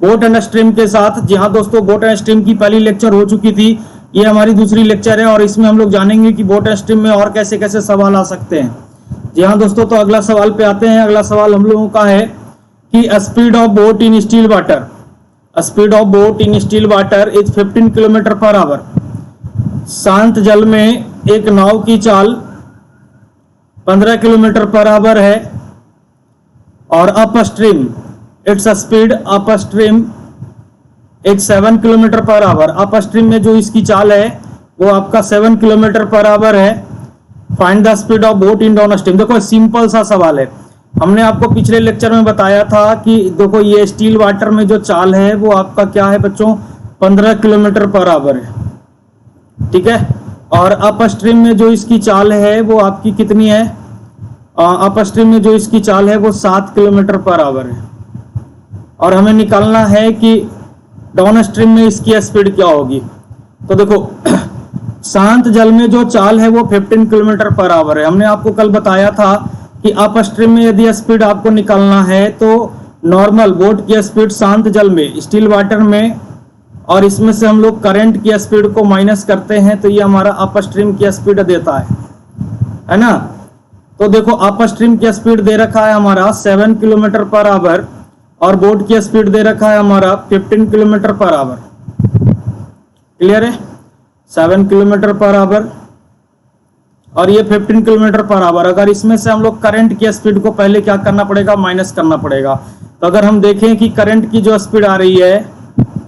Boat and stream के साथ। जी हाँ दोस्तों, बोट एंड स्ट्रीम की पहली लेक्चर हो चुकी थी, ये हमारी दूसरी लेक्चर है और इसमें हम लोग जानेंगे कि बोट एंड स्ट्रीम में और कैसे कैसे सवाल आ सकते हैं। जी हाँ दोस्तों, तो अगला सवाल पे आते हैं। अगला सवाल हम लोगों का है कि speed of boat in still water, speed of boat in still water is 15 kilometre per our. शांत जल में एक नाव की चाल 15 किलोमीटर पर आवर है और up stream its speed up stream is 7 kilometre per our. Up stream में जो इसकी चाल है वो आपका 7 किलोमीटर पर आवर है। Find the speed of boat in down stream. देखो सिंपल सा सवाल है, हमने आपको पिछले लेक्चर में बताया था कि देखो ये स्टील वाटर में जो चाल है वो आपका क्या है बच्चों, 15 किलोमीटर पर आवर है, ठीक है। और अप स्ट्रीम में जो इसकी चाल है वो आपकी कितनी है, अप स्ट्रीम में जो इसकी चाल है वो 7 किलोमीटर पर आवर है। और हमें निकालना है कि डाउन स्ट्रीम में इसकी स्पीड क्या होगी। तो देखो शांत जल में जो चाल है वो 15 किलोमीटर पर आवर है। हमने आपको कल बताया था कि अप स्ट्रीम में यदि स्पीड आपको निकालना है तो नॉर्मल बोट की स्पीड शांत जल में, स्टिल वाटर में, और इसमें से हम लोग करंट की स्पीड को माइनस करते हैं तो ये हमारा अप स्ट्रीम की स्पीड देता है ना। तो देखो अप स्ट्रीम की स्पीड दे रखा है हमारा 7 किलोमीटर पर आवर और बोट की स्पीड दे रखा है हमारा 15 किलोमीटर पर आवर। क्लियर है, 7 किलोमीटर पर आवर और ये 15 किलोमीटर पर आवर। अगर इसमें से हम लोग करंट की स्पीड को पहले क्या करना पड़ेगा, माइनस करना पड़ेगा। तो अगर हम देखें कि करंट की जो स्पीड आ रही है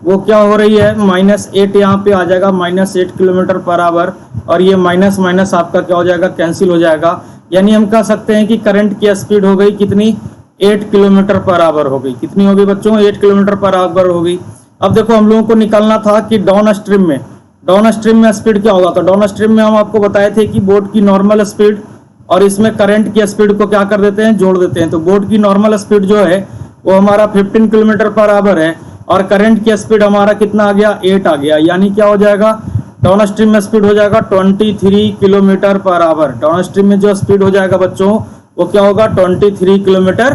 वो क्या हो रही है, -8 यहाँ पे आ जाएगा, -8 किलोमीटर पर आवर। और ये माइनस माइनस आपका क्या हो जाएगा, कैंसिल हो जाएगा। यानी हम कह सकते हैं कि करंट की स्पीड हो गई कितनी, 8 किलोमीटर पर आवर हो गई। कितनी हो गई बच्चों, 8 किलोमीटर पर आवर हो गई। अब देखो हम लोगों को निकालना था कि डाउन स्ट्रीम में, डाउन स्ट्रीम में स्पीड क्या होगा। तो डाउन स्ट्रीम में हम आपको बताए थे कि बोट की नॉर्मल स्पीड और इसमें करंट की स्पीड को क्या कर देते हैं, जोड़ देते हैं। तो बोट की नॉर्मल स्पीड जो है वो हमारा 15 किलोमीटर पर आवर है और करंट की स्पीड हमारा कितना आ गया, 8 आ गया। यानी क्या हो जाएगा, डाउन स्ट्रीम में स्पीड हो जाएगा 23 kilometre per our. Down stream में जो स्पीड हो जाएगा बच्चों वो क्या होगा, 23 kilometre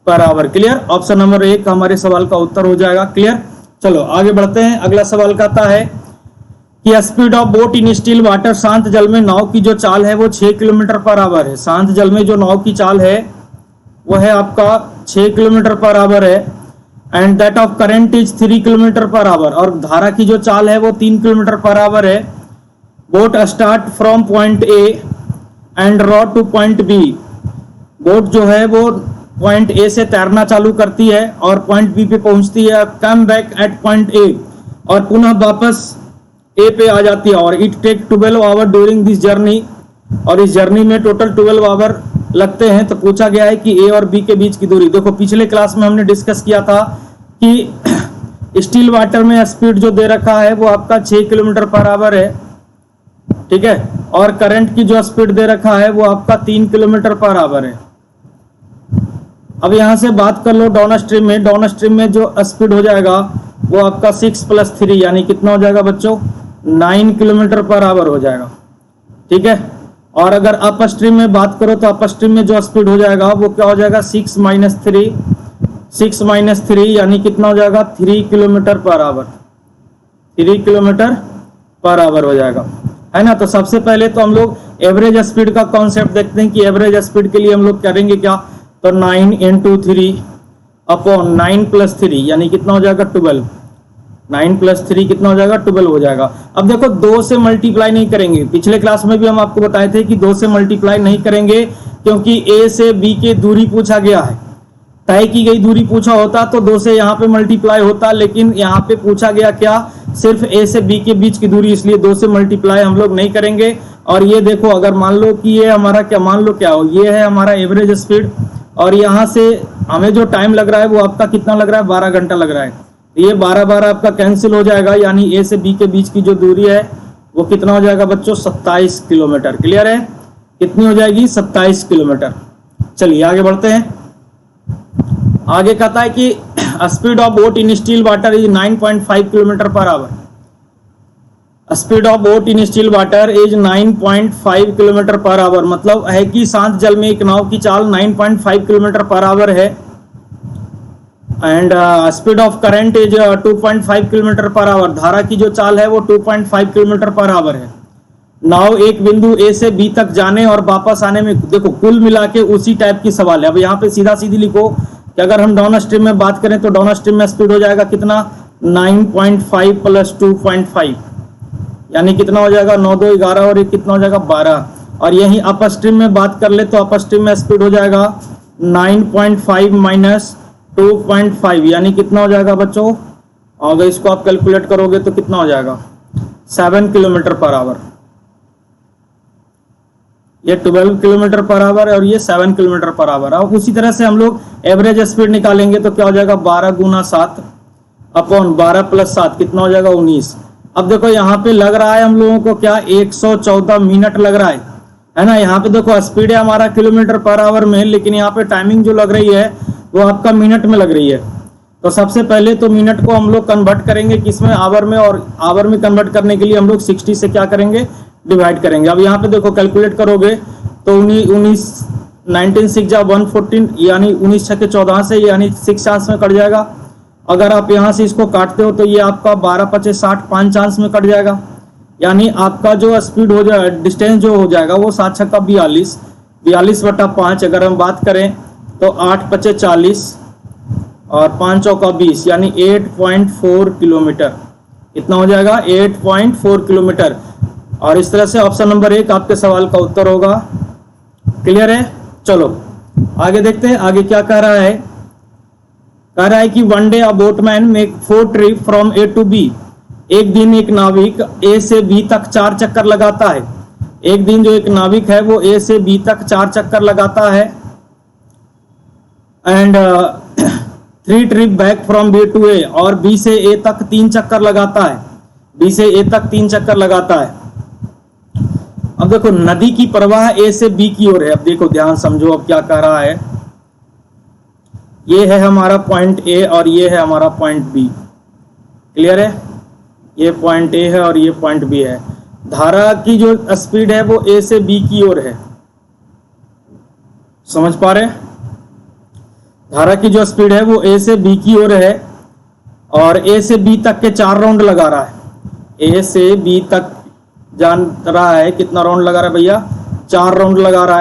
per our. Clear, option number 1 हमारे सवाल का उत्तर हो जाएगा। क्लियर, चलो आगे बढ़ते हैं। अगला सवाल कहता है कि speed of boat in still water, शांत जल में नाव की जो चाल है वो 6 किलोमीटर पर आवर है। शांत जल में जो नाव की चाल है वो है आपका 6 किलोमीटर पर आवर है। And that of current is 3 kilometre per our, और धारा की जो चाल है वो 3 किलोमीटर पर आवर है। Boat start from point A and row to point B. Boat जो है वो पॉइंट ए से तैरना चालू करती है और पॉइंट बी पे पहुंचती है। Come back at point A, और पुनः वापस ए पे आ जाती है। और it take 12 hour during this journey, और इस जर्नी में टोटल 12 आवर लगते हैं। तो पूछा गया है कि ए और बी के बीच की दूरी। देखो पिछले क्लास में हमने डिस्कस किया था कि स्टिल वाटर में स्पीड जो दे रखा है वो आपका 6 किलोमीटर पर आवर है, ठीक है। और करंट की जो स्पीड दे रखा है वो आपका 3 किलोमीटर पर आवर है। अब यहां से बात कर लो डाउन स्ट्रीम में। डाउन स्ट्रीम में जो स्पीड हो जाएगा वो आपका 6 + 3 यानी कितना हो जाएगा बच्चों, 9 किलोमीटर पर आवर हो जाएगा, ठीक है। और अगर अप स्ट्रीम में बात करो तो अप स्ट्रीम में जो स्पीड हो जाएगा वो क्या हो जाएगा, 6 - 3 यानी कितना हो जाएगा, 3 kilometre per our. 3 kilometre per our हो जाएगा, है ना। तो सबसे पहले तो हम लोग एवरेज स्पीड का कॉन्सेप्ट देखते हैं कि एवरेज स्पीड के लिए हम लोग करेंगे क्या। तो 9 × 3 अपॉन 9 + 3 यानी कितना हो जाएगा, 12। 9 + 3 कितना हो जाएगा, 12 हो जाएगा। अब देखो 2 से मल्टीप्लाई नहीं करेंगे। पिछले क्लास में भी हम आपको बताए थे कि 2 से मल्टीप्लाई नहीं करेंगे क्योंकि ए से बी की दूरी पूछा गया है। तय की गई दूरी पूछा होता तो 2 से यहाँ पे मल्टीप्लाई होता, लेकिन यहाँ पे पूछा गया क्या, सिर्फ ए से बी के बीच की दूरी, इसलिए 2 से मल्टीप्लाई हम लोग नहीं करेंगे। और ये देखो अगर मान लो कि ये हमारा क्या, मान लो क्या हो, ये है हमारा एवरेज स्पीड और यहाँ से हमें जो टाइम लग रहा है वो आपका कितना लग रहा है, 12 घंटा लग रहा है। ये 12 आपका कैंसिल हो जाएगा, यानी ए से बी के बीच की जो दूरी है वो कितना हो जाएगा बच्चों, 27 किलोमीटर। क्लियर है, कितनी हो जाएगी, 27 किलोमीटर। चलिए आगे बढ़ते हैं। आगे कहता है कि speed of boat in still water is 9.5 kilometre per our. Speed of boat in still water is 9.5 kilometre per our, मतलब है कि शांत जल में एक नाव की चाल 9.5 किलोमीटर पर आवर है। And speed of current is 2.5 kilometre per our. धारा की जो चाल है वो 2.5 किलोमीटर पर आवर है। नाउ एक बिंदु ए से बी तक जाने और वापस आने में, देखो कुल मिला के उसी टाइप की सवाल है। अब यहाँ पे सीधा सीधी लिखो कि अगर हम डाउन स्ट्रीम में बात करें तो डाउन स्ट्रीम में स्पीड हो जाएगा कितना, 9.5 प्लस 2.5 यानी कितना हो जाएगा, 9 2 11 और ये कितना हो जाएगा 12। और यहीं अपर स्ट्रीम में बात कर ले तो अपर स्ट्रीम में स्पीड हो जाएगा 9.5 माइनस 2.5 यानी कितना हो जाएगा बच्चों, अगर इसको आप कैलकुलेट करोगे तो कितना हो जाएगा, 7 किलोमीटर पर आवर। ये 12 किलोमीटर पर आवर है और ये 7 किलोमीटर पर आवर है। उसी तरह से हम लोग एवरेज स्पीड निकालेंगे तो क्या हो जाएगा, 12 गुना 7 अपॉन 12 प्लस 7 कितना हो जाएगा 19। अब देखो यहाँ पे लग रहा है हम लोगों को क्या, 114 मिनट लग रहा है ना। यहाँ पे देखो स्पीड है हमारा किलोमीटर पर आवर में, लेकिन यहाँ पे टाइमिंग जो लग रही है वो आपका मिनट में लग रही है। तो सबसे पहले तो मिनट को हम लोग कन्वर्ट करेंगे किसमें, आवर में, और आवर में कन्वर्ट करने के लिए हम लोग 60 से क्या करेंगे, डिवाइड करेंगे। अब यहाँ पे देखो कैलकुलेट करोगे तो 19 6 जा 114 यानी 19 6 14 से यानी 6 चांस में कट जाएगा। अगर आप यहाँ से इसको काटते हो तो ये आपका 12 25 60 5 चांस में कट जाएगा। यानी आपका जो स्पीड हो जाए, डिस्टेंस जो हो जाएगा वो 7 6 42 42/5। अगर हम बात करें तो 8 25 40 और 5 चौका 20 यानी 8.4 किलोमीटर। कितना हो जाएगा, 8.4 किलोमीटर। और इस तरह से ऑप्शन नंबर 1 आपके सवाल का उत्तर होगा। क्लियर है। चलो आगे देखते हैं, आगे क्या कह रहा है। कह रहा है कि one day a boatman make 4 trip from A to B. एक दिन एक नाविक ए से बी तक 4 चक्कर लगाता है। एक दिन जो एक नाविक है वो ए से बी तक 4 चक्कर लगाता है। And 3 trip back from B to A, और बी से ए तक 3 चक्कर लगाता है। बी से ए तक 3 चक्कर लगाता है। अब देखो नदी की प्रवाह ए से बी की ओर है। अब देखो ध्यान समझो, अब क्या कह रहा है, ये है हमारा पॉइंट ए और ये है हमारा पॉइंट बी। क्लियर है, ये पॉइंट ए है और ये पॉइंट बी है। धारा की जो स्पीड है वो ए से बी की ओर है। समझ पा रहे, धारा की जो स्पीड है वो ए से बी की ओर है और ए से बी तक के 4 राउंड लगा रहा है। ए से बी तक जान रहा है, कितना राउंड लगा रहा है भैया, 4 राउंड लगा रहा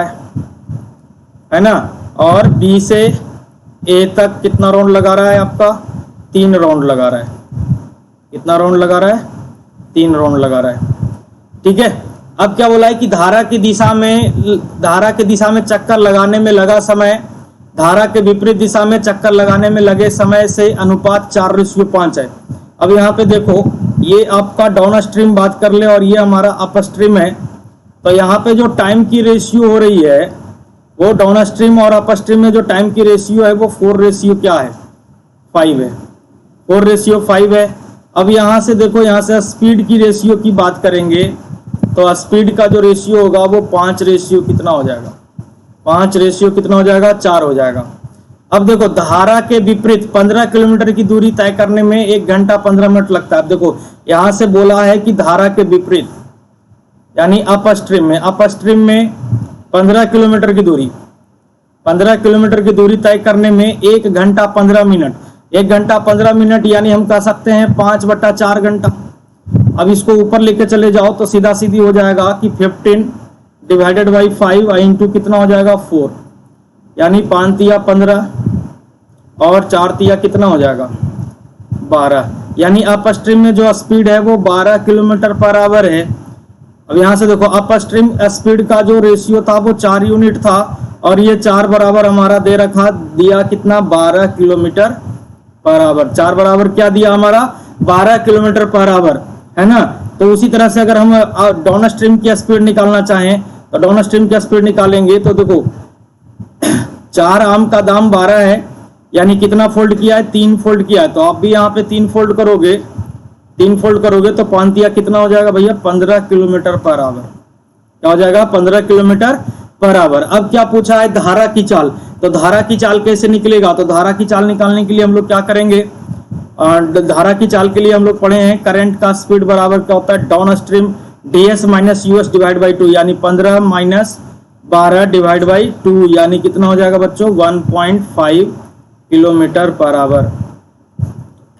है ना। और बी से ए तक कितना राउंड लगा रहा है आपका, 3 राउंड लगा रहा है। कितना राउंड लगा रहा है, 3 राउंड लगा रहा है। ठीक है। अब क्या बोला है कि धारा की दिशा में चक्कर लगाने में लगा समय धारा के विपरीत दिशा में चक्कर लगाने में लगे समय से अनुपात 4:5 है। अब यहाँ पे देखो, ये आपका डाउन स्ट्रीम बात कर ले और ये हमारा अप स्ट्रीम है। तो यहाँ पे जो टाइम की रेशियो हो रही है वो डाउन स्ट्रीम और अप स्ट्रीम में जो टाइम की रेशियो है वो 4:5 है, 4:5 है। अब यहाँ से देखो, यहाँ से स्पीड की रेशियो की बात करेंगे तो स्पीड का जो रेशियो होगा वो 5 कितना हो जाएगा, 5 कितना हो जाएगा, 4 हो जाएगा। अब देखो धारा के विपरीत 15 किलोमीटर की दूरी तय करने में 1 घंटा 15 मिनट लगता है। अब देखो यहाँ से बोला है कि धारा के विपरीत यानी अप स्ट्रीम में 15 किलोमीटर की दूरी तय करने में 1 घंटा 15 मिनट, 1 घंटा 15 मिनट यानी हम कह सकते हैं 5/4 घंटा। अब इसको ऊपर लेके चले जाओ तो सीधा सीधी हो जाएगा कि 15 डिवाइडेड बाई 5 इंटू कितना हो जाएगा 4 यानी 5 तिया 15 और 4 तिया कितना हो जाएगा 12 यानी अप स्ट्रीम में जो स्पीड है वो 12 किलोमीटर पर आवर है। अब यहाँ से देखो अप स्ट्रीम स्पीड का जो रेशियो था वो 4 यूनिट था और ये 4 बराबर हमारा दे रखा दिया कितना 12 किलोमीटर पर आवर। 4 बराबर क्या दिया हमारा 12 किलोमीटर पर आवर, है ना। तो उसी तरह से अगर हम डाउन स्ट्रीम की स्पीड निकालना चाहें तो डाउन स्ट्रीम की स्पीड निकालेंगे तो देखो 4 आम का दाम 12 है यानी कितना फोल्ड किया है, 3 फोल्ड किया है। तो आप भी यहाँ पे 3 फोल्ड करोगे तो 5 तिया कितना हो जाएगा भैया 15 किलोमीटर पर आवर। क्या हो जाएगा 15 किलोमीटर पर आवर। अब क्या पूछा है धारा की चाल, तो धारा की चाल कैसे निकलेगा, तो धारा की चाल निकालने के लिए हम लोग क्या करेंगे, धारा की चाल के लिए हम लोग पढ़े हैं करंट का स्पीड बराबर क्या होता है down stream ds minus US divide by 2 यानी 15 माइनस 12 डिवाइड बाई 2 यानी कितना हो जाएगा बच्चों 1.5 किलोमीटर पर आवर।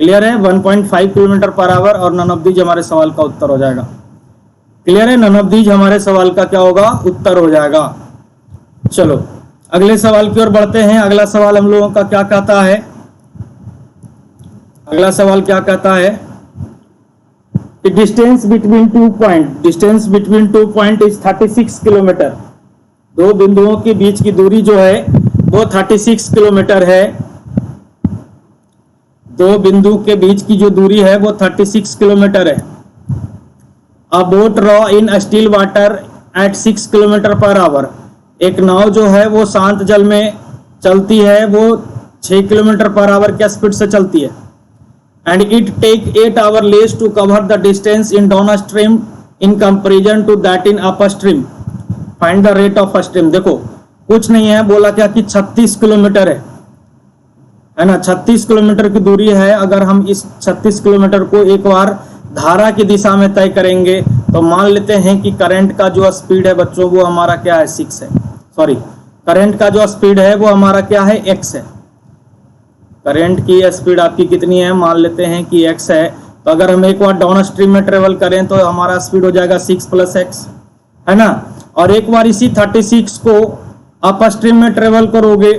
क्लियर है? 1.5 किलोमीटर पर आवर और नन ऑफ दीज हमारे सवाल का उत्तर हो जाएगा। क्लियर है? नन ऑफ दीज हमारे सवाल का क्या होगा? उत्तर हो जाएगा। चलो अगले सवाल की ओर बढ़ते हैं। अगला सवाल हम लोगों का क्या कहता है? अगला सवाल क्या कहता है? Distance between two point is 36 kilometre. दो बिंदुओं के बीच की दूरी जो है वो 36 किलोमीटर है। दो बिंदु के बीच की जो दूरी है वो 36 किलोमीटर है। अ boat raw in still water at 6 kilometre per our. एक नाव जो है वो शांत जल में चलती है, वो 6 किलोमीटर पर आवर की स्पीड से चलती है। And it take 8 hour less to cover the distance in downstream in comparison to that in upper stream. Find the rate of stream. देखो कुछ नहीं है, बोला क्या कि 36 किलोमीटर है ना, 36 किलोमीटर की दूरी है। अगर हम इस 36 किलोमीटर को एक बार धारा की दिशा में तय करेंगे तो मान लेते हैं कि करंट का जो स्पीड है बच्चों वो हमारा क्या है? 6 है। सॉरी, करंट का जो स्पीड है वो हमारा क्या है? x है। करंट की स्पीड आपकी कितनी है? मान लेते हैं कि x है। तो अगर हम एक बार डाउन स्ट्रीम में ट्रेवल करें तो हमारा स्पीड हो जाएगा 6 + x, है ना। और एक बार इसी 36 को अप स्ट्रीम में ट्रेवल करोगे,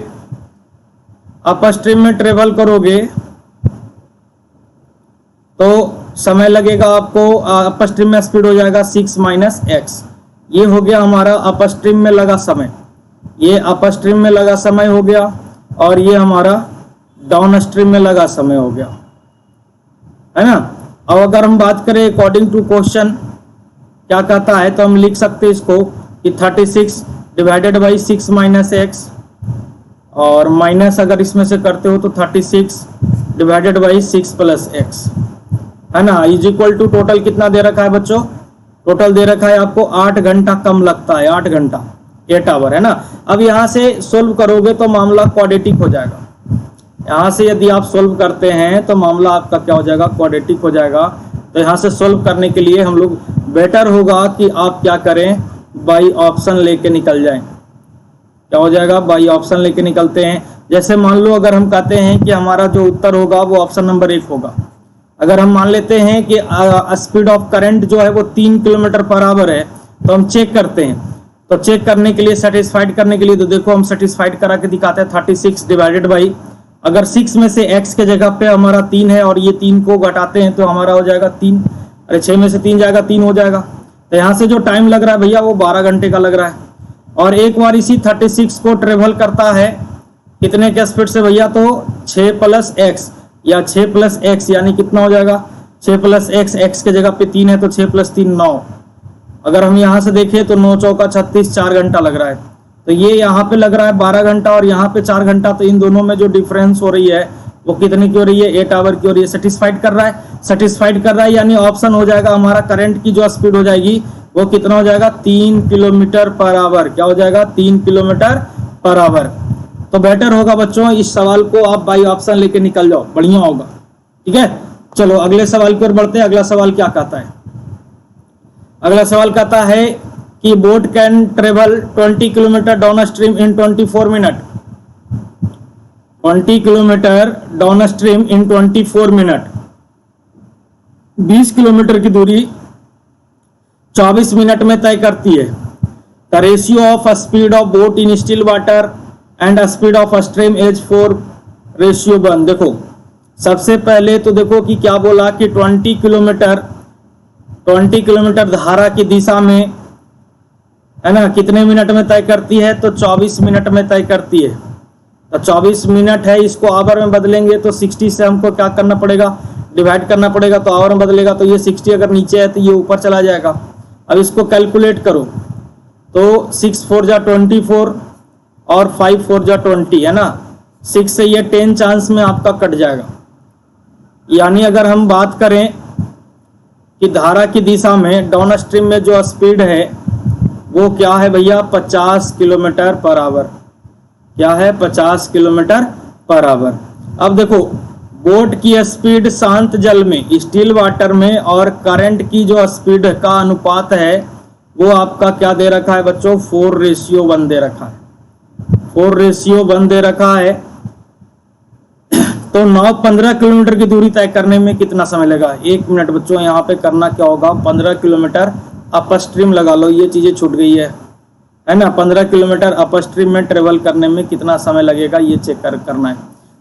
तो समय लगेगा आपको। अप स्ट्रीम में स्पीड हो जाएगा 6 - x। ये हो गया हमारा अप स्ट्रीम में लगा समय, ये अप स्ट्रीम में लगा समय हो गया, और ये हमारा डाउन स्ट्रीम में लगा समय हो गया, है ना। अब अगर हम बात करें अकॉर्डिंग टू क्वेश्चन क्या कहता है, तो हम लिख सकते हैं इसको कि 36 डिवाइडेड बाई 6 - x, और माइनस अगर इसमें से करते हो तो 36 डिवाइडेड बाई 6 + x, है ना, इज इक्वल टू टोटल कितना दे रखा है बच्चों? टोटल दे रखा है आपको 8 घंटा कम लगता है, 8 घंटा, 8 आवर, है ना। अब यहाँ से सोल्व करोगे तो मामला क्वाड्रेटिक हो जाएगा। यहाँ से यदि आप सोल्व करते हैं तो मामला आपका क्या हो जाएगा? क्वाड्रेटिक हो जाएगा। तो यहाँ से सोल्व करने के लिए हम लोग बेटर होगा कि आप क्या करें? बाई ऑप्शन लेके निकल जाएं। क्या हो जाएगा? बाई ऑप्शन लेके निकलते हैं। जैसे मान लो अगर हम कहते हैं कि हमारा जो उत्तर होगा वो ऑप्शन नंबर 1 होगा। अगर हम मान लेते हैं कि स्पीड ऑफ करंट जो है वो 3 किलोमीटर पर आवर है, तो हम चेक करते हैं। तो चेक करने के लिए, सेटिस्फाइड करने के लिए, तो देखो हम सेटिस्फाइड करा के दिखाते हैं। 36 डिवाइडेड बाई, अगर 6 में से x के जगह पे हमारा 3 है और ये 3 को घटाते हैं तो हमारा हो जाएगा 3। अरे 6 में से 3 जाएगा, 3 हो जाएगा। तो यहाँ से जो टाइम लग रहा है भैया वो 12 घंटे का लग रहा है। और एक बार इसी 36 को ट्रेवल करता है कितने के स्पीड से भैया? तो 6 + x, या 6 + x यानी कितना हो जाएगा? 6 + x, x के जगह पे 3 है तो 6 + 3 9। अगर हम यहाँ से देखें तो 9 चौका 36, 4 घंटा लग रहा है। तो ये यहाँ पे लग रहा है 12 घंटा और यहाँ पे 4 घंटा। तो इन दोनों में जो डिफरेंस हो रही है वो कितनी की हो रही है? 8 आवर की हो रही है। सेटिस्फाइड कर रहा है, सेटिस्फाइड कर रहा है, यानी ऑप्शन हो जाएगा हमारा करंट की जो स्पीड हो जाएगी वो कितना हो जाएगा? 3 किलोमीटर पर आवर। क्या हो जाएगा? 3 किलोमीटर पर आवर। तो बेटर होगा बच्चों इस सवाल को आप बाई ऑप्शन लेके निकल जाओ, बढ़िया होगा। ठीक है, चलो अगले सवाल की ओर बढ़ते हैं। अगला सवाल क्या कहता है? अगला सवाल कहता है कि boat can travel 20 kilometre downstream in 24 minute. 20 kilometre downstream in 24 minute. 20 kilometre की दूरी 24 मिनट में तय करती है। The ratio of speed of boat in still water and speed of stream as 4:1। देखो सबसे पहले तो देखो कि क्या बोला कि 20 किलोमीटर धारा की दिशा में, है ना, कितने मिनट में तय करती है? तो 24 मिनट में तय करती है। तो 24 मिनट है, इसको आवर में बदलेंगे तो 60 से हमको क्या करना पड़ेगा? डिवाइड करना पड़ेगा। तो आवर में बदलेगा तो ये 60 अगर नीचे है तो ये ऊपर चला जाएगा। अब इसको कैलकुलेट करो तो 6 4 जा 24 और 5 4 जा 20, है ना। 6 से ये 10 चांस में आपका कट जाएगा। यानी अगर हम बात करें कि धारा की दिशा में डाउन स्ट्रीम में जो स्पीड है वो क्या है भैया? 50 किलोमीटर पर आवर। क्या है? 50 किलोमीटर पर आवर। अब देखो बोट की स्पीड शांत जल में, स्टिल वाटर में, और करंट की जो स्पीड का अनुपात है वो आपका क्या दे रखा है बच्चों? 4:1 दे रखा है। 4:1 दे रखा है। तो नाव 15 किलोमीटर की दूरी तय करने में कितना समय लगा? 1 मिनट बच्चों। यहाँ पे करना क्या होगा, 15 किलोमीटर अपस्ट्रीम लगा लो, ये चीजें छूट गई है ना। 15 किलोमीटर अपस्ट्रीम में ट्रेवल करने में कितना समय लगेगा, ये चेक करना है।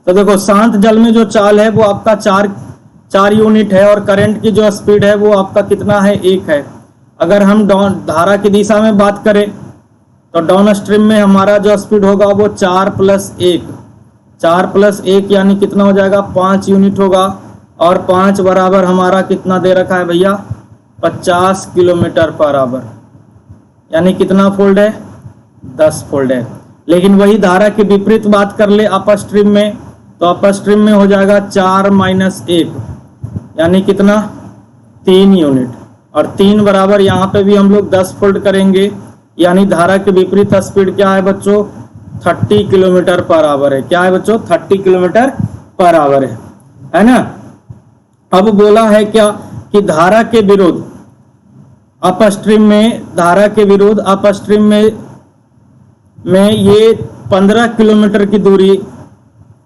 तो देखो शांत जल में जो चाल है वो आपका 4 यूनिट है और करंट की जो स्पीड है वो आपका कितना है, 1 है। अगर हम धारा की दिशा में बात करें तो डाउन स्ट्रीम में हमारा जो स्पीड होगा वो 4 + 1 यानी कितना हो जाएगा, 5 यूनिट होगा। और 5 बराबर हमारा कितना दे रखा है भैया, 50 किलोमीटर पर आवर, यानी कितना फोल्ड है, 10 फोल्ड है। लेकिन वही धारा के विपरीत बात कर ले अपस्ट्रीम में, तो अपस्ट्रीम में हो जाएगा 4 - 1 यानी कितना, 3 यूनिट। और 3 बराबर यहाँ पे भी हम लोग 10 फोल्ड करेंगे, यानी धारा के विपरीत स्पीड क्या है बच्चों, 30 किलोमीटर पर आवर है। क्या है बच्चों, 30 किलोमीटर पर आवर है ना। अब बोला है क्या कि धारा के विरोध अपस्ट्रीम में, धारा के विरोध अपस्ट्रीम में ये 15 किलोमीटर की दूरी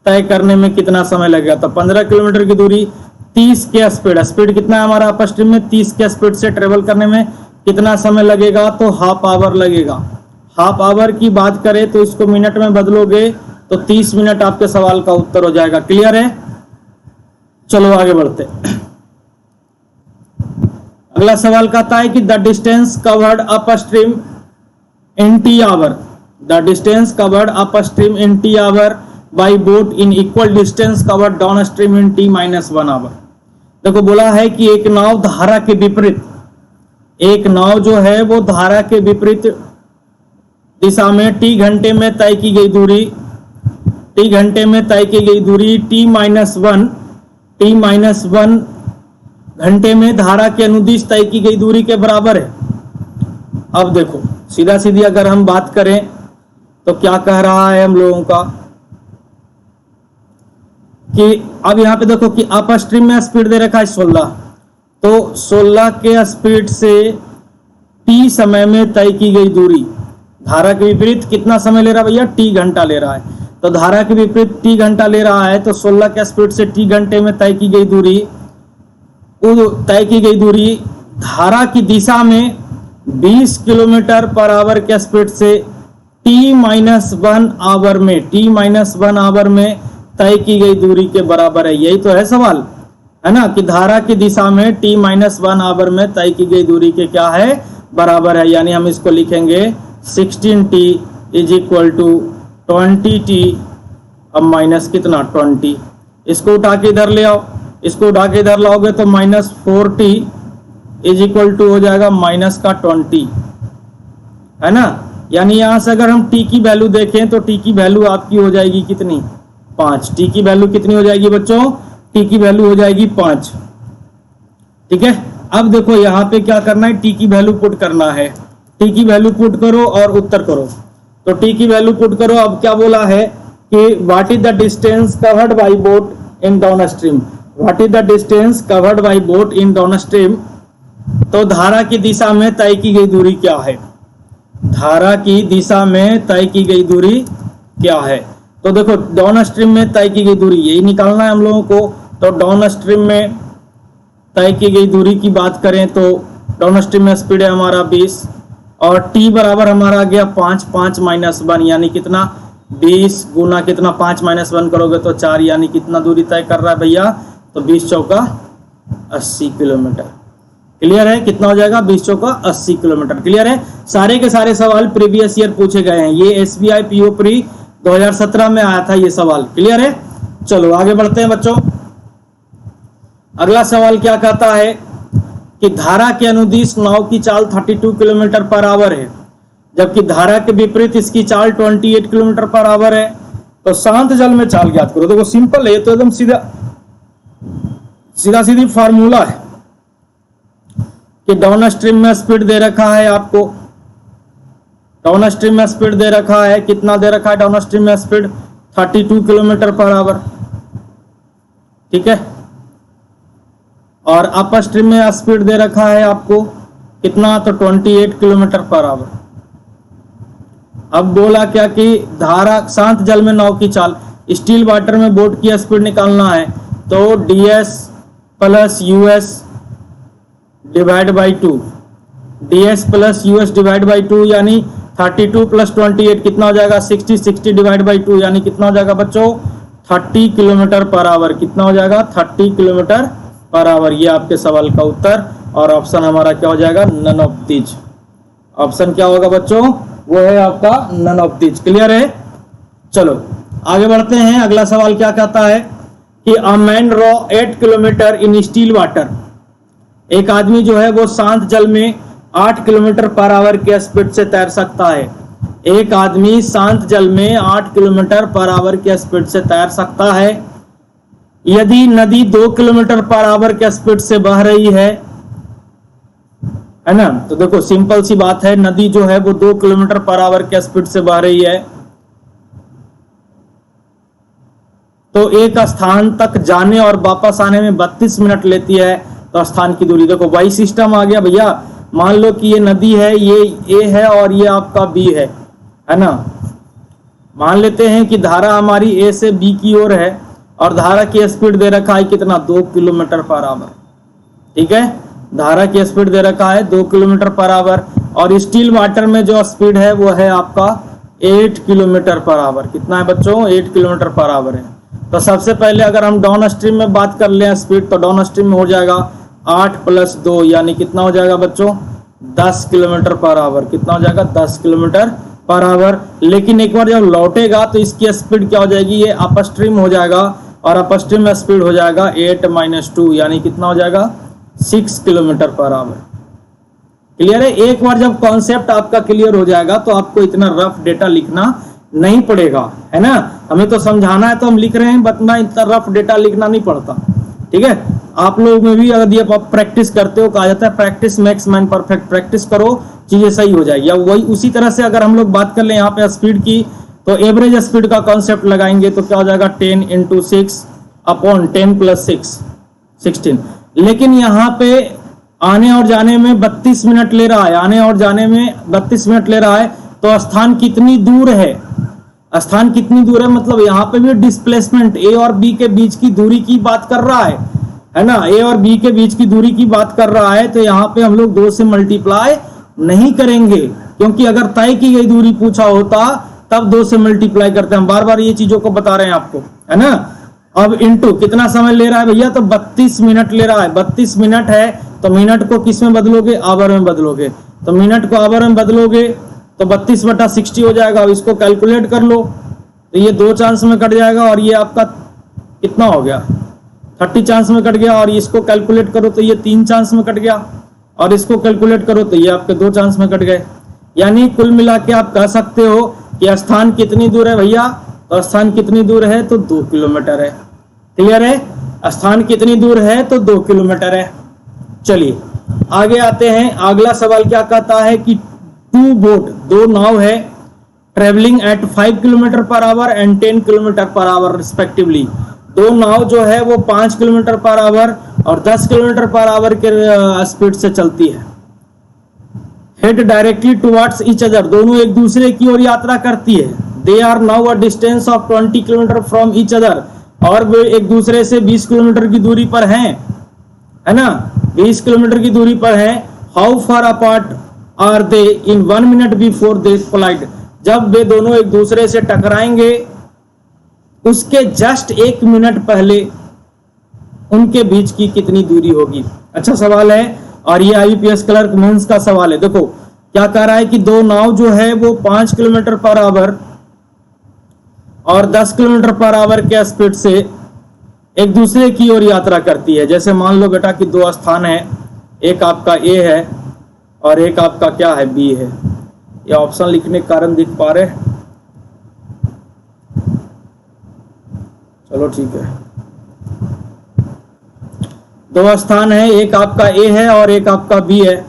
तय करने में कितना समय लगेगा। तो 15 किलोमीटर की दूरी 30 के स्पीड कितना है हमारा अपस्ट्रीम में, 30 के स्पीड से ट्रेवल करने में कितना समय लगेगा, तो हाफ आवर लगेगा। हाफ आवर की बात करें तो इसको मिनट में बदलोगे तो 30 मिनट आपके सवाल का उत्तर हो जाएगा। क्लियर है, चलो आगे बढ़ते। अगला सवाल कहता है कि the distance covered upstream in T hour, the distance covered upstream in T hour by boat in equal distance covered downstream in T-1 hour. देखो बोला है कि एक नाव धारा के विपरीत, एक नाव जो है वो धारा के विपरीत दिशा में T घंटे में तय की गई दूरी, T घंटे में तय की गई दूरी T-1 घंटे में धारा के अनुदिश तय की गई दूरी के बराबर है। अब देखो सीधा सीधी अगर हम बात करें तो क्या कह रहा है हम लोगों का कि अब यहाँ पे देखो कि अपस्ट्रीम में स्पीड दे रखा है 16, तो 16 के स्पीड से T समय में तय की गई दूरी, धारा के विपरीत कितना समय ले रहा है भैया, T घंटा ले रहा है। तो धारा के विपरीत T घंटा ले रहा है, तो 16 के स्पीड से T घंटे में तय की गई दूरी, तय की गई दूरी धारा की दिशा में 20 किलोमीटर पर आवर के स्पीड से T-1 आवर में, T-1 आवर में तय की गई दूरी के बराबर है। यही तो है सवाल, है ना, कि धारा की दिशा में T-1 आवर में तय की गई दूरी के क्या है, बराबर है। यानी हम इसको लिखेंगे 16T = 20T, अब माइनस कितना 20, इसको उठा के इधर ले आओ, इसको उठा के इधर लाओगे तो -4T = हो जाएगा -20, है ना। यानी यहां से अगर हम T की वैल्यू देखें तो T की वैल्यू आपकी हो जाएगी कितनी, 5। T की वैल्यू कितनी हो जाएगी बच्चों, T की वैल्यू हो जाएगी 5। ठीक है, अब देखो यहाँ पे क्या करना है, T की वैल्यू पुट करना है। T की वैल्यू पुट करो और उत्तर करो। तो T की वैल्यू पुट करो। अब क्या बोला है कि what is the distance covered by boat in down stream, what is the distance covered by boat in down stream. तो धारा की दिशा में तय की गई दूरी क्या है, धारा की दिशा में तय की गई दूरी क्या है। तो देखो डाउन स्ट्रीम में तय की गई दूरी यही निकालना है हम लोगों को। तो डाउन स्ट्रीम में तय की गई दूरी की बात करें तो डाउन स्ट्रीम में स्पीड है हमारा 20 और T बराबर हमारा आ गया 5 -1 यानी कितना 20 गुना कितना 5 - 1 करोगे तो 4, यानी कितना दूरी तय कर रहा है भैया, तो 20 चौका 80 किलोमीटर। क्लियर है, कितना हो जाएगा, 20 चौका 80 किलोमीटर। क्लियर है, सारे के सारे सवाल प्रीवियस ईयर पूछे गए हैं। ये SBI PO प्री 2017 में आया था ये सवाल। क्लियर है, चलो आगे बढ़ते हैं बच्चों। अगला सवाल क्या कहता है कि धारा के अनुदिश नाव की चाल 32 किलोमीटर पर आवर है, जबकि धारा के विपरीत इसकी चाल 28 किलोमीटर पर आवर है। तो शांत जल में चाल ज्ञात करो। देखो सिंपल है, तो एकदम सीधा सीधी फार्मूला है कि डाउन स्ट्रीम में स्पीड दे रखा है आपको, डाउन स्ट्रीम में स्पीड दे रखा है, कितना दे रखा है डाउन स्ट्रीम में स्पीड 32 किलोमीटर पर आवर। ठीक है, और अपर स्ट्रीम में स्पीड दे रखा है आपको कितना, तो 28 किलोमीटर पर आवर। अब बोला क्या कि धारा शांत जल में नाव की चाल, स्टील वाटर में बोट की स्पीड निकालना है तो ds plus US divide by 2, ds plus US divide by 2 यानी 32 प्लस 28 कितना हो जाएगा 60, 60 डिवाइड बाई 2 यानी कितना हो जाएगा बच्चों 30 किलोमीटर पर आवर। कितना हो जाएगा 30 किलोमीटर पर आवर। ये आपके सवाल का उत्तर और ऑप्शन हमारा क्या हो जाएगा नन ऑफ दीज। ऑप्शन क्या होगा बच्चों वो है आपका नन ऑफ दीज। क्लियर है। चलो आगे बढ़ते हैं। अगला सवाल क्या कहता है कि a man raw 8 kilometre in still water. एक आदमी जो है वो शांत जल में 8 किलोमीटर पर आवर के स्पीड से तैर सकता है। एक आदमी शांत जल में 8 किलोमीटर पर आवर के स्पीड से तैर सकता है यदि नदी 2 किलोमीटर पर आवर के स्पीड से बह रही है ना। तो देखो सिंपल सी बात है, नदी जो है वो 2 किलोमीटर पर आवर के स्पीड से बह रही है तो एक स्थान तक जाने और वापस आने में 32 मिनट लेती है। तो स्थान की दूरी देखो वाई सिस्टम आ गया भैया। मान लो कि ये नदी है, ये ए है और ये आपका बी है ना। मान लेते हैं कि धारा हमारी ए से बी की ओर है और धारा की स्पीड दे रखा है कितना 2 किलोमीटर पर आवर। ठीक है, धारा की स्पीड दे रखा है 2 किलोमीटर पर आवर और स्टील वाटर में जो स्पीड है वो है आपका 8 किलोमीटर पर आवर। कितना है बच्चों 8 किलोमीटर पर आवर है। तो सबसे पहले अगर हम डाउन स्ट्रीम में बात कर लें स्पीड तो डाउन स्ट्रीम में हो जाएगा 8 प्लस 2 यानी कितना हो जाएगा बच्चों 10 किलोमीटर पर आवर। कितना हो जाएगा 10 किलोमीटर पर आवर। लेकिन एक बार जब लौटेगा तो इसकी स्पीड क्या हो जाएगी ये अप स्ट्रीम हो जाएगा और अप स्ट्रीम में स्पीड हो जाएगा 8 माइनस 2 यानी कितना हो जाएगा 6 किलोमीटर पर आवर। क्लियर है। एक बार जब कॉन्सेप्ट आपका क्लियर हो जाएगा तो आपको इतना रफ डेटा लिखना नहीं पड़ेगा, है ना। हमें तो समझाना है तो हम लिख रहे हैं, बतना इतना रफ डेटा लिखना नहीं पड़ता। ठीक है, आप लोग में भी अगर आप प्रैक्टिस करते हो, कहा जाता है practice makes man perfect. Practice करो चीजें सही हो जाएगी। या वही उसी तरह से अगर हम लोग बात कर ले यहाँ पे स्पीड की तो एवरेज स्पीड का कॉन्सेप्ट लगाएंगे तो क्या हो जाएगा 10 इंटू 6 अपॉन 10 प्लस 6 16। लेकिन यहाँ पे आने और जाने में 32 मिनट ले रहा है, आने और जाने में 32 मिनट ले रहा है तो स्थान कितनी दूर है, स्थान कितनी दूर है मतलब यहाँ पे भी डिस्प्लेसमेंट ए और बी के बीच की दूरी की बात कर रहा है ना। ए और बी के बीच की दूरी की बात कर रहा है तो यहाँ पे हम लोग 2 से मल्टीप्लाई नहीं करेंगे क्योंकि अगर तय की गई दूरी पूछा होता तब 2 से मल्टीप्लाई करते हैं। हम बार बार ये चीजों को बता रहे हैं आपको, है ना। अब इनटू कितना समय ले रहा है भैया तो 32 मिनट ले रहा है। 32 मिनट है तो मिनट को किस में बदलोगे आवर में बदलोगे। तो मिनट को आवर में बदलोगे तो 32/60 हो जाएगा। अब इसको कैलकुलेट कर लो तो ये 2 चांस में कट जाएगा और ये आपका कितना हो गया 30 चांस में कट गया और इसको कैलकुलेट करो तो ये 3 चांस में कट गया और इसको कैलकुलेट करो तो ये आपके 2 चांस में कट गए। यानी कुल मिला के आप कह सकते हो कि स्थान कितनी दूर है भैया तो स्थान कितनी दूर है तो 2 किलोमीटर है। क्लियर है, स्थान कितनी दूर है तो 2 किलोमीटर है। चलिए आगे आते हैं। अगला सवाल क्या कहता है कि 2 बोट 2 नाव है travelling at 5 kilometre per our and 10 kilometre per our respectively. 2 नाव जो है वो 5 किलोमीटर पर आवर और 10 किलोमीटर पर आवर के स्पीड से चलती है। Head directly towards each other, दोनों एक दूसरे की ओर यात्रा करती है। They are now a distance of 20 kilometre from each other, और वे एक दूसरे से 20 किलोमीटर की दूरी पर हैं, है ना, 20 किलोमीटर की दूरी पर हैं। How far apart are they in 1 minute before they collide, जब वे दोनों एक दूसरे से टकराएंगे उसके जस्ट 1 मिनट पहले उनके बीच की कितनी दूरी होगी। अच्छा सवाल है और ये आईपीएस क्लर्क मेंस का सवाल है। देखो क्या कह रहा है कि 2 नाव जो है वो 5 किलोमीटर पर आवर और 10 किलोमीटर पर आवर के स्पीड से एक दूसरे की ओर यात्रा करती है। जैसे मान लो बेटा कि 2 स्थान है, एक आपका ए है और एक आपका क्या है बी है। ये ऑप्शन लिखने के कारण दिख पा रहे, चलो ठीक है। 2 स्थान है, एक आपका ए है और एक आपका बी है।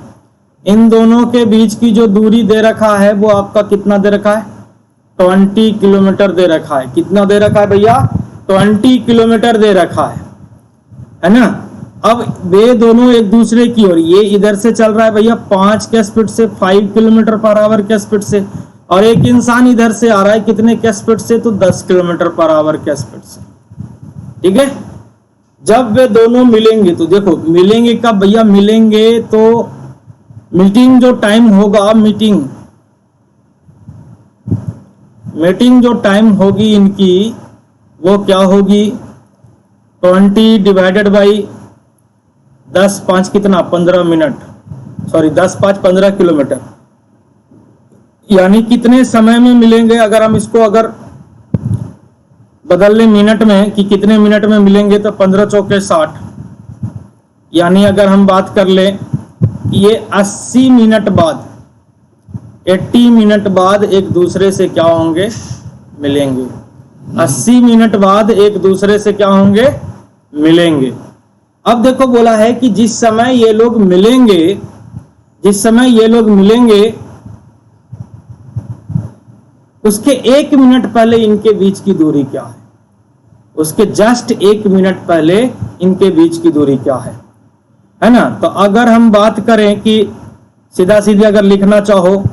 इन दोनों के बीच की जो दूरी दे रखा है वो आपका कितना दे रखा है 20 किलोमीटर दे रखा है। कितना दे रखा है भैया 20 किलोमीटर दे रखा है ना। अब वे दोनों एक दूसरे की ओर, ये इधर से चल रहा है भैया 5 के स्पीड से 5 किलोमीटर पर आवर के स्पीड से और एक इंसान इधर से आ रहा है कितने के स्पीड से, तो 10 किलोमीटर पर आवर के स्पीड से। ठीक है, जब वे दोनों मिलेंगे तो देखो मिलेंगे कब भैया, मिलेंगे तो मीटिंग जो टाइम होगा, मीटिंग जो टाइम होगी इनकी वो क्या होगी, 20 डिवाइडेड बाई 10 5 कितना 15 मिनट, सॉरी 10 5 15 किलोमीटर, यानी कितने समय में मिलेंगे। अगर हम इसको अगर बदल लें मिनट में कि कितने मिनट में मिलेंगे, तो 15 चौके 60, यानी अगर हम बात कर लें कि ये 80 मिनट बाद, 80 मिनट बाद एक दूसरे से क्या होंगे, मिलेंगे। 80 मिनट बाद एक दूसरे से क्या होंगे, मिलेंगे। अब देखो बोला है कि जिस समय ये लोग मिलेंगे, जिस समय ये लोग मिलेंगे उसके 1 मिनट पहले इनके बीच की दूरी क्या है, उसके जस्ट 1 मिनट पहले इनके बीच की दूरी क्या है ना। तो अगर हम बात करें कि सीधा सीधी अगर लिखना चाहो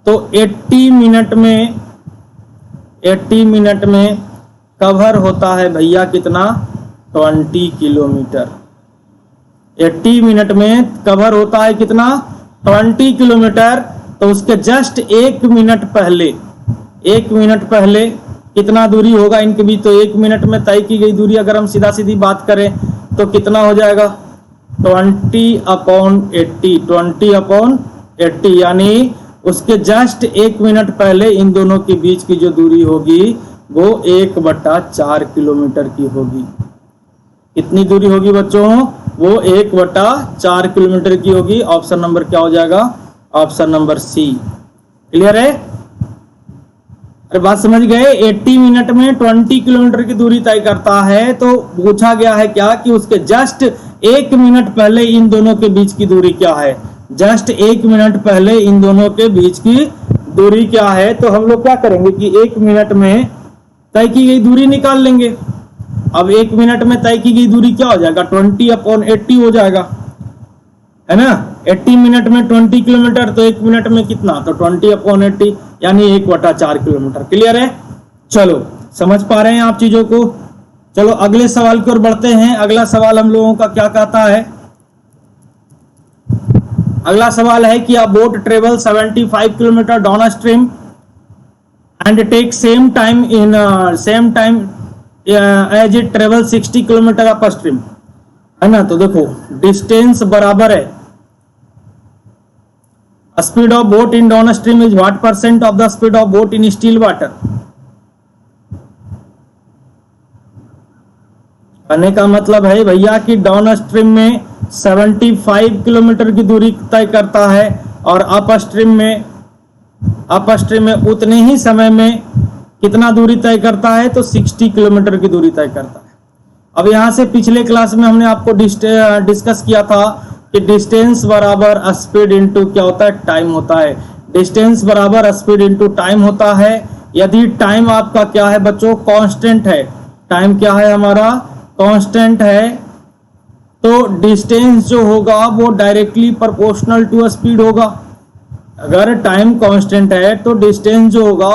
तो 80 मिनट में कवर होता है भैया कितना, 20 किलोमीटर। 80 मिनट में कवर होता है कितना, 20 किलोमीटर। तो उसके जस्ट 1 मिनट पहले, 1 मिनट पहले कितना दूरी होगा इनके बीच, तो 1 मिनट में तय की गई दूरी अगर हम सीधा सीधी बात करें तो कितना हो जाएगा, 20/80, 20/80, यानी उसके जस्ट 1 मिनट पहले इन दोनों के बीच की जो दूरी होगी वो 1/4 किलोमीटर की होगी। कितनी दूरी होगी बच्चों, वो 1/4 किलोमीटर की होगी। ऑप्शन नंबर क्या हो जाएगा, ऑप्शन नंबर सी। क्लियर है, अरे बात समझ गए। 80 मिनट में 20 किलोमीटर की दूरी तय करता है, तो पूछा गया है क्या कि उसके जस्ट 1 मिनट पहले इन दोनों के बीच की दूरी क्या है, जस्ट 1 मिनट पहले इन दोनों के बीच की दूरी क्या है। तो हम लोग क्या करेंगे कि 1 मिनट में तय की गई दूरी निकाल लेंगे। अब 1 मिनट में तय की गई दूरी क्या हो जाएगा, 20/80 हो जाएगा, है ना। 80 मिनट में 20 किलोमीटर, तो 1 मिनट में कितना, तो 20/80, यानी 1/4 किलोमीटर। क्लियर है, चलो समझ पा रहे हैं आप चीजों को। चलो अगले सवाल की ओर बढ़ते हैं। अगला सवाल हम लोगों का क्या कहता है, अगला सवाल है कि a boat travel 75 kilometre downstream and take same time as it travel 60 kilometre upstream, है ना। तो देखो डिस्टेंस बराबर है, speed of boat in downstream is what % of the speed of boat in still water. कहने का मतलब है भैया कि डाउन स्ट्रीम में 75 किलोमीटर की दूरी तय करता है और अप स्ट्रीम में उतने ही समय में कितना दूरी तय करता है, तो 60 किलोमीटर की दूरी तय करता है। अब यहां से पिछले क्लास में हमने आपको डिस्कस किया था कि डिस्टेंस बराबर स्पीड इनटू क्या होता है, टाइम होता है। डिस्टेंस बराबर स्पीड इनटू टाइम होता है। यदि टाइम आपका क्या है बच्चों, कांस्टेंट है, टाइम क्या है हमारा, कांस्टेंट है, तो डिस्टेंस जो होगा वो डायरेक्टली प्रोपोर्शनल टू स्पीड होगा। अगर टाइम कांस्टेंट है तो डिस्टेंस जो होगा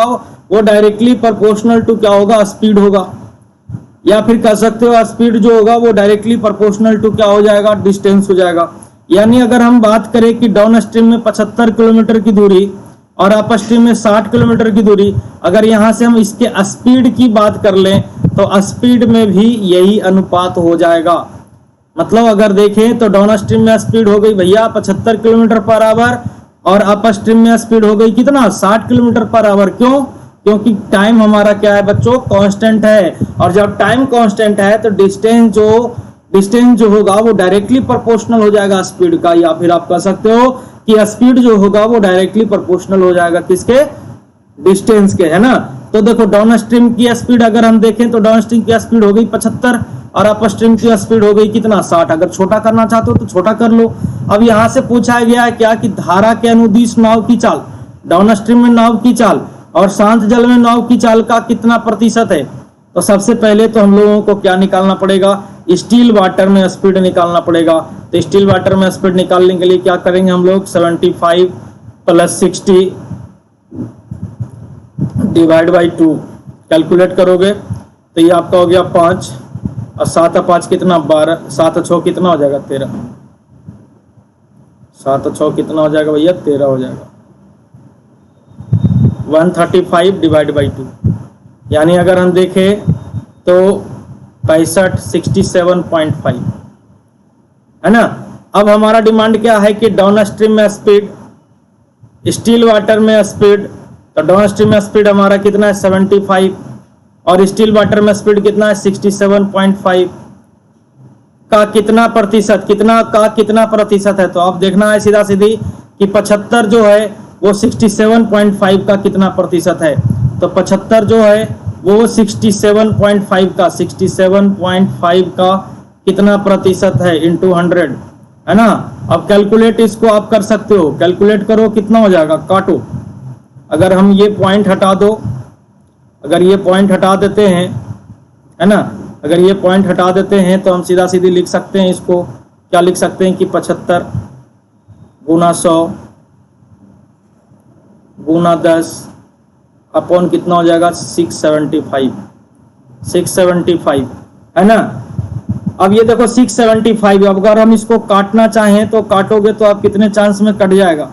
वो डायरेक्टली प्रोपोर्शनल टू क्या होगा, स्पीड होगा। या फिर कह सकते हो स्पीड जो होगा वो डायरेक्टली प्रोपोर्शनल टू क्या हो जाएगा, डिस्टेंस हो जाएगा। यानी अगर हम बात करें कि डाउन स्ट्रीम में 75 किलोमीटर की दूरी और अप स्ट्रीम में 60 किलोमीटर की दूरी, अगर यहां से हम इसके स्पीड की बात कर लें तो स्पीड में भी यही अनुपात हो जाएगा। मतलब अगर देखें तो डाउन स्ट्रीम में स्पीड हो गई भैया 75 किलोमीटर पर आवर और अप स्ट्रीम में स्पीड हो गई कितना, 60 किलोमीटर पर आवर। क्यों, क्योंकि टाइम हमारा क्या है बच्चों, कांस्टेंट है। और जब टाइम कांस्टेंट है तो डिस्टेंस जो होगा वो डायरेक्टली प्रोपोर्शनल हो जाएगा स्पीड का, या फिर आप कह सकते हो कि स्पीड जो होगा वो डायरेक्टली प्रोपोर्शनल हो जाएगा किसके, डिस्टेंस के, है ना। तो देखो डाउन स्ट्रीम की स्पीड अगर हम देखें तो डाउन स्ट्रीम की स्पीड हो गई 75 और अप स्ट्रीम की स्पीड हो गई कितना, 60। अगर छोटा करना चाहते हो तो छोटा कर लो। अब यहां से पूछा गया है क्या कि धारा के अनुदिश नाव की चाल, डाउन स्ट्रीम में नाव की चाल और शांत जल में नाव की चाल का कितना प्रतिशत है। तो सबसे पहले तो हम लोगों को क्या निकालना पड़ेगा, स्टील वाटर में स्पीड निकालना पड़ेगा। तो स्टील वाटर में स्पीड निकालने के लिए क्या करेंगे हम लोग, 75 + 60 डिवाइड बाई 2 कैलकुलेट करोगे तो ये आपका हो गया 5 और 7 और 5 कितना 12, 7 और 6 कितना हो जाएगा 13, 7 और 6 कितना हो जाएगा भैया 13 हो जाएगा। 135 डिवाइड बाई 2 यानी अगर हम देखें तो 65 67.5 है ना। अब हमारा डिमांड क्या है कि डाउन स्ट्रीम में स्पीड, स्टील वाटर में स्पीड, तो डाउन स्ट्रीम में स्पीड हमारा कितना है 75 और स्टील वाटर में स्पीड कितना है 67.5 का कितना प्रतिशत, कितना प्रतिशत है। तो आप देखना है सीधा सीधी कि 75 जो है वो 67.5 का कितना प्रतिशत है। तो 75 जो है वो 67.5 का कितना प्रतिशत है इंटू 100 है ना। अब कैलकुलेट इसको आप कर सकते हो, कैलकुलेट करो कितना हो जाएगा, काटो। अगर हम ये पॉइंट हटा दो, अगर ये पॉइंट हटा देते हैं है ना, अगर ये पॉइंट हटा देते हैं तो हम सीधा सीधी लिख सकते हैं इसको, क्या लिख सकते हैं कि 75 गुना 100 गुना 10 अपॉन कितना हो जाएगा 675 है ना। अब ये देखो 675, अब अगर हम इसको काटना चाहें तो काटोगे तो आप कितने चांस में कट जाएगा,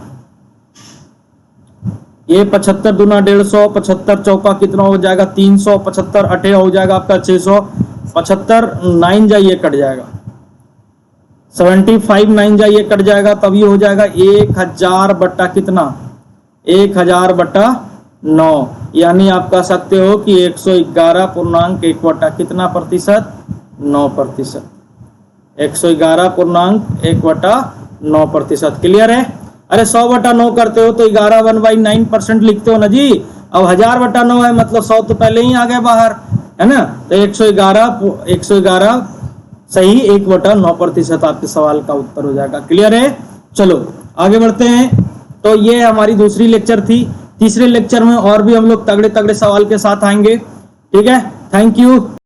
ये 75 दूना 150, 75 चौका कितना हो जाएगा 300, 75 अठे हो जाएगा आपका 600, 75 9 जाइए कट जाएगा, 75 9 जाइए कट जाएगा, तब ये हो जाएगा 1000 बट्टा कितना 1000/9 यानी आप कह सकते हो कि 111.1 बट्टा कितना प्रतिशत 9%, 111.1/9%। क्लियर है। अरे 100/9 करते हो तो 11 1/9% लिखते हो ना जी। अब 1000/9 है मतलब 100 तो पहले ही आ गए बाहर है ना। तो 111 सही 1/9% आपके सवाल का उत्तर हो जाएगा। क्लियर है। चलो आगे बढ़ते हैं। तो ये हमारी दूसरी लेक्चर थी। तीसरे लेक्चर में और भी हम लोग तगड़े तगड़े सवाल के साथ आएंगे। ठीक है, थैंक यू।